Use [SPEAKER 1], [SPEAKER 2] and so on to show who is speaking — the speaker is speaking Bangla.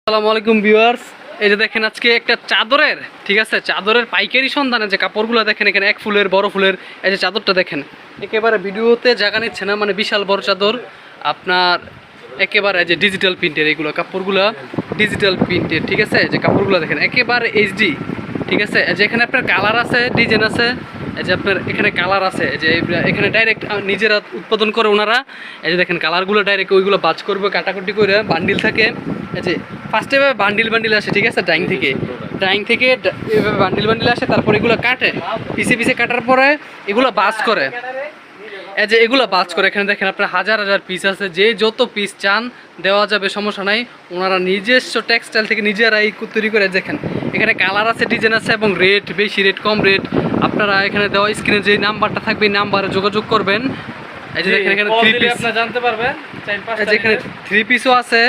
[SPEAKER 1] আসসালামু আলাইকুম ভিউয়ার্স, এই যে দেখেন আজকে একটা চাদরের ঠিক আছে চাদরের পাইকারি সন্ধানে যে কাপড়গুলো দেখেন এখানে এক ফুলের বড় ফুলের এই যে চাদরটা দেখেন একেবারে ভিডিওতে জায়গা নিচ্ছে না, মানে বিশাল বড় চাদর আপনার একেবারে যে ডিজিটাল প্রিন্টের এইগুলো কাপড়গুলো ডিজিটাল প্রিন্টের ঠিক আছে। যে কাপড়গুলো দেখেন একেবারে এইচডি ঠিক আছে। যে এখানে আপনার কালার আছে, ডিজাইন আছে, এই যে আপনার এখানে কালার আছে, যে এখানে ডাইরেক্ট নিজেরা উৎপাদন করে ওনারা। এই যে দেখেন কালারগুলো ডাইরেক্ট ওইগুলো বাজ করবে কাটাকুটি করে বান্ডিল থাকে। এই যে ফার্স্টে এভাবে বান্ডিল আসে ঠিক আছে, ড্রাইং থেকে এভাবে বান্ডিল আসে, তারপর এগুলো কাটে পিছে কাটার পরে এগুলো বাজ করে। এই যে এগুলো বাজ করে এখানে দেখেন আপনার হাজার হাজার পিস আছে, যে যত পিস চান দেওয়া যাবে, সমস্যা নাই। ওনারা নিজস্ব টেক্সটাইল থেকে নিজেরাই তৈরি করে। দেখেন এখানে কালার আছে, ডিজাইন আছে এবং রেট বেশি, রেট কম রেট। আপনারা এখানে দেওয়া স্ক্রিনে যে নাম্বারটা থাকবে এই নাম্বারে যোগাযোগ করবেন। এই যে দেখেন এখানে 3 পিস
[SPEAKER 2] জানতে পারবেন,
[SPEAKER 1] এখানে 3 পিসও আছে।